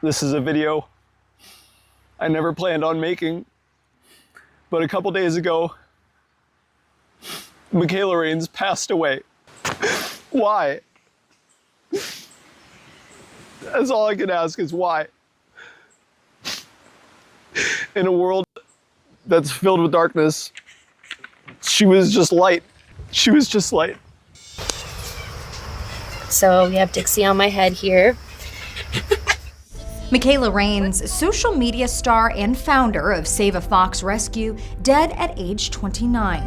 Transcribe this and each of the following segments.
This is a video I never planned on making, but a couple days ago, Michaela Rains passed away. Why? That's all I can ask is why. In a world that's filled with darkness, she was just light. She was just light. So we have Dixie on my head here. Makayla Rains, social media star and founder of Save a Fox Rescue, dead at age 29.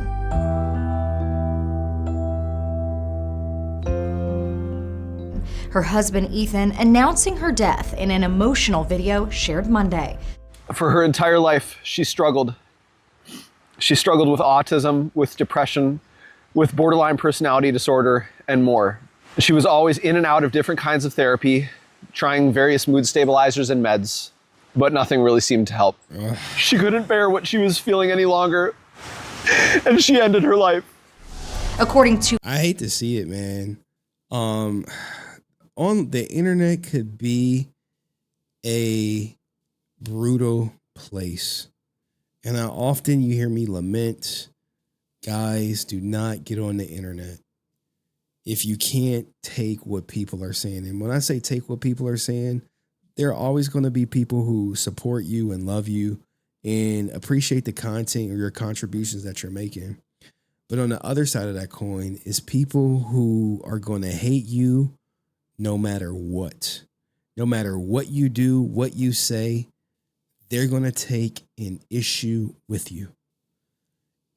Her husband Ethan announcing her death in an emotional video shared Monday. For her entire life, she struggled. She struggled with autism, with depression, with borderline personality disorder, and more. She was always in and out of different kinds of therapy, trying various mood stabilizers and meds, but nothing really seemed to help. She couldn't bear what she was feeling any longer, and she ended her life. According to... I hate to see it, man. On the internet could be a brutal place. And often you hear me lament, guys, do not get on the internet if you can't take what people are saying. And when I say take what people are saying, there are always going to be people who support you and love you and appreciate the content or your contributions that you're making. But on the other side of that coin is people who are going to hate you no matter what. No matter what you do, what you say, they're going to take an issue with you.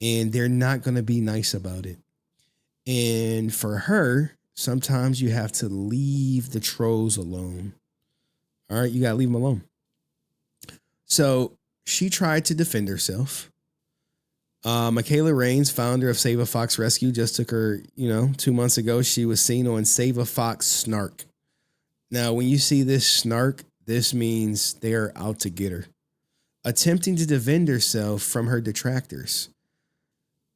And they're not going to be nice about it. And for her, sometimes you have to leave the trolls alone. All right, you got to leave them alone. So she tried to defend herself. Makayla Rains, founder of Save a Fox Rescue, just took her, 2 months ago. She was seen on Save a Fox Snark. Now, when you see this snark, this means they're out to get her, attempting to defend herself from her detractors,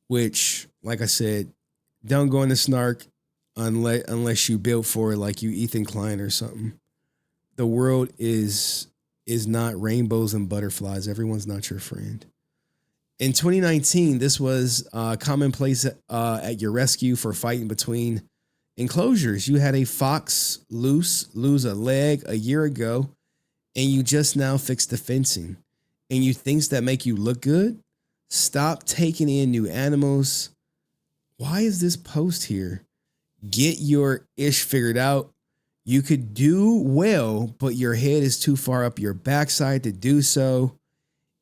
which, like I said, don't go into snark unless you built for it, like you Ethan Klein or something. The world is not rainbows and butterflies. Everyone's not your friend. In 2019, this was commonplace at your rescue for fighting between enclosures. You had a fox lose a leg a year ago, and you just now fixed the fencing. And you think that make you look good? Stop taking in new animals. Why is this post here? Get your ish figured out. You could do well, but your head is too far up your backside to do so.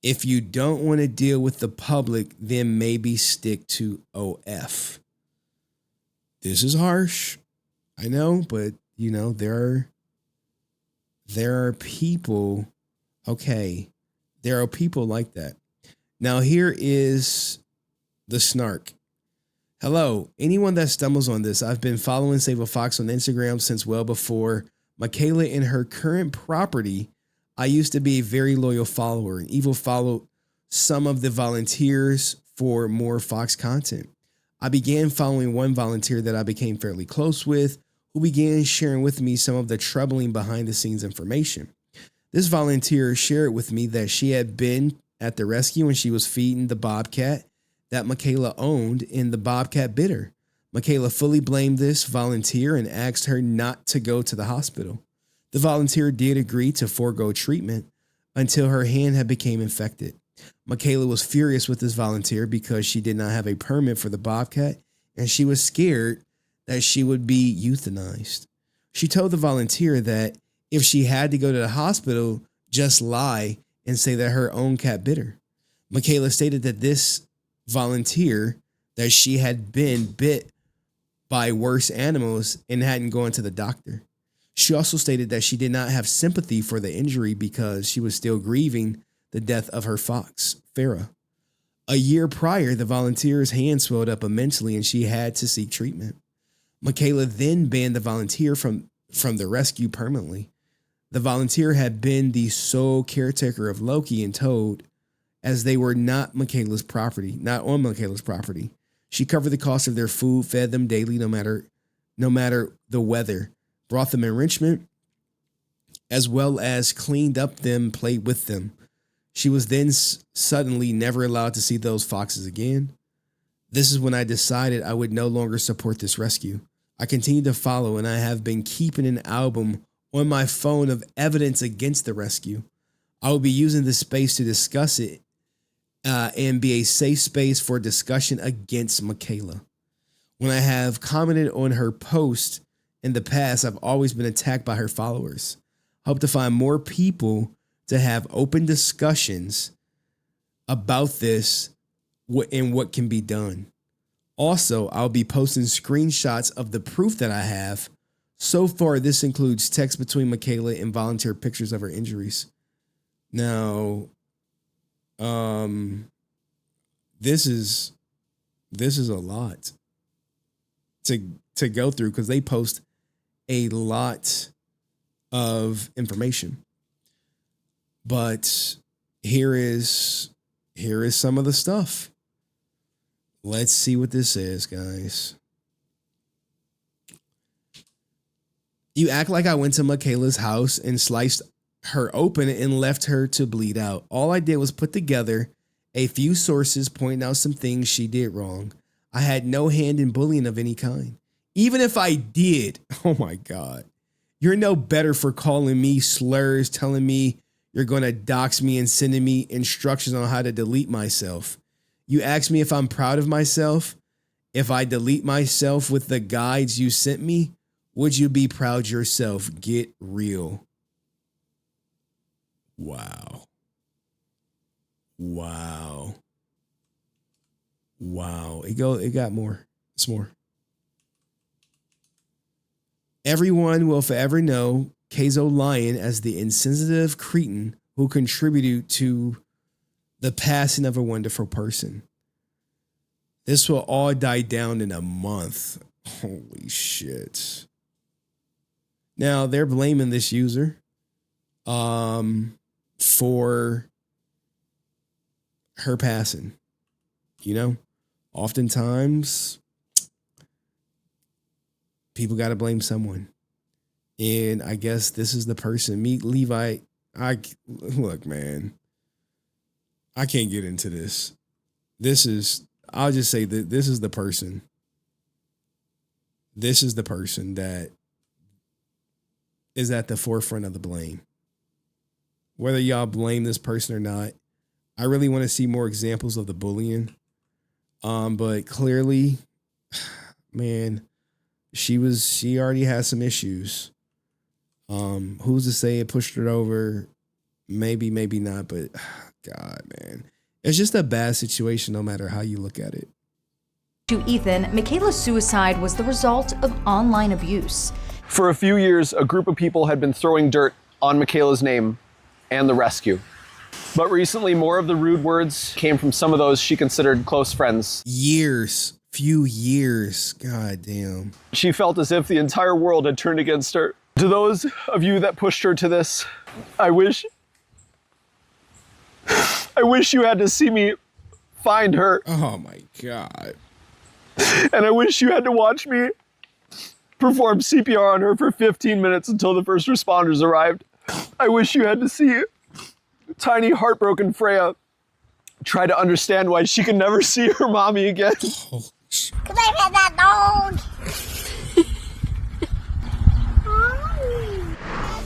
If you don't want to deal with the public, then maybe stick to OF. This is harsh. I know, but there are people. Okay. There are people like that. Now, here is the snark. Hello, anyone that stumbles on this. I've been following Save a Fox on Instagram since well before Makayla and her current property. I used to be a very loyal follower and even followed some of the volunteers for more Fox content. I began following one volunteer that I became fairly close with, who began sharing with me some of the troubling behind the scenes information. This volunteer shared with me that she had been at the rescue when she was feeding the bobcat that Makayla owned, and the bobcat bit her. Makayla fully blamed this volunteer and asked her not to go to the hospital. The volunteer did agree to forego treatment until her hand had become infected. Makayla was furious with this volunteer because she did not have a permit for the bobcat, and she was scared that she would be euthanized. She told the volunteer that if she had to go to the hospital, just lie and say that her own cat bit her. Makayla stated that this volunteer, that she had been bit by worse animals and hadn't gone to the doctor. She also stated that she did not have sympathy for the injury because she was still grieving the death of her fox, Farah. A year prior, the volunteer's hand swelled up immensely and she had to seek treatment. Makayla then banned the volunteer from the rescue permanently. The volunteer had been the sole caretaker of Loki and Toad, as they were not on Makayla's property. She covered the cost of their food, fed them daily, no matter the weather, brought them enrichment, as well as cleaned up them, played with them. She was then suddenly never allowed to see those foxes again. This is when I decided I would no longer support this rescue. I continued to follow, and I have been keeping an album on my phone of evidence against the rescue. I will be using this space to discuss it and be a safe space for discussion against Makayla. When I have commented on her post in the past, I've always been attacked by her followers. I hope to find more people to have open discussions about this and what can be done. Also, I'll be posting screenshots of the proof that I have. So far, this includes text between Makayla and volunteer pictures of her injuries. Now, this is a lot to go through because they post a lot of information. But here is some of the stuff. Let's see what this is, guys. You act like I went to Makayla's house and sliced her open and left her to bleed out. All I did was put together a few sources pointing out some things she did wrong. I had no hand in bullying of any kind. Even if I did, oh my God, you're no better for calling me slurs, telling me you're going to dox me and sending me instructions on how to delete myself. You asked me if I'm proud of myself. If I delete myself with the guides you sent me, would you be proud yourself? Get real. Wow. Wow. Wow. It got more. It's more. Everyone will forever know Kazo Lion as the insensitive cretin who contributed to the passing of a wonderful person. This will all die down in a month. Holy shit. Now they're blaming this user for her passing. You know, oftentimes people got to blame someone. And I guess this is the person. Me, Levi, look, man, I can't get into this. I'll just say that this is the person. This is the person that is at the forefront of the blame. Whether y'all blame this person or not, I really want to see more examples of the bullying. But clearly, man, she already has some issues. Who's to say it pushed her over? Maybe, maybe not, but God, man. It's just a bad situation no matter how you look at it. To Ethan, Makayla's suicide was the result of online abuse. For a few years, a group of people had been throwing dirt on Makayla's name and the rescue. But recently, more of the rude words came from some of those she considered close friends. Few years, God damn. She felt as if the entire world had turned against her. To those of you that pushed her to this, I wish you had to see me find her. Oh my God. And I wish you had to watch me perform CPR on her for 15 minutes until the first responders arrived. I wish you had to see tiny heartbroken Freya try to understand why she could never see her mommy again. Oh, Cause I had that dog.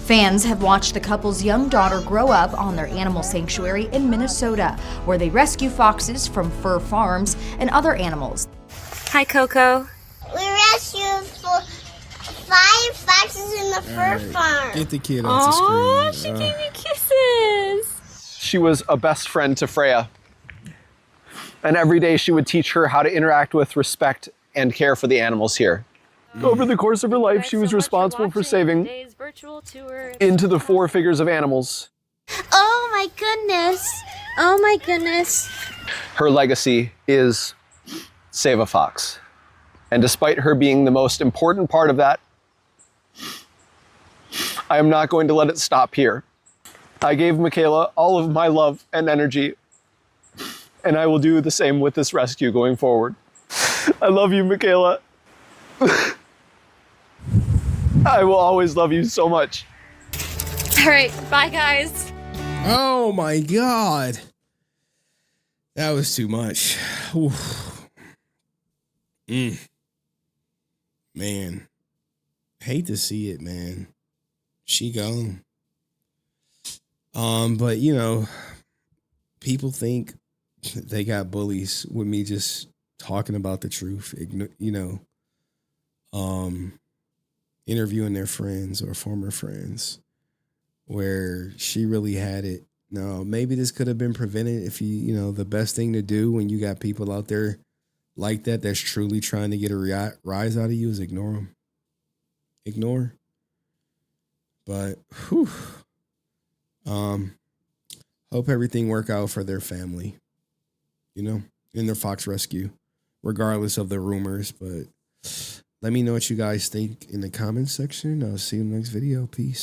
Fans have watched the couple's young daughter grow up on their animal sanctuary in Minnesota, where they rescue foxes from fur farms and other animals. Hi, Coco. We rescued 5 foxes in the fur farm. Get the kid off the screen. Oh, she gave you kisses. She was a best friend to Freya. And every day she would teach her how to interact with, respect, and care for the animals here. Over the course of her life, she was responsible for saving into the 4 figures of animals. Oh my goodness. Oh my goodness. Her legacy is Save a Fox. And despite her being the most important part of that, I am not going to let it stop here. I gave Makayla all of my love and energy, and I will do the same with this rescue going forward. I love you, Makayla. I will always love you so much. All right, bye guys. Oh my God. That was too much. Oof. Man. Hate to see it, man. She gone. But you know, people think they got bullies with me just talking about the truth, you know, interviewing their friends or former friends where she really had it. No, maybe this could have been prevented if you know, the best thing to do when you got people out there like that that's truly trying to get a rise out of you is ignore them. Ignore. But, whew. Hope everything work out for their family, you know, in their fox rescue, regardless of the rumors. But let me know what you guys think in the comments section. I'll see you in the next video. Peace.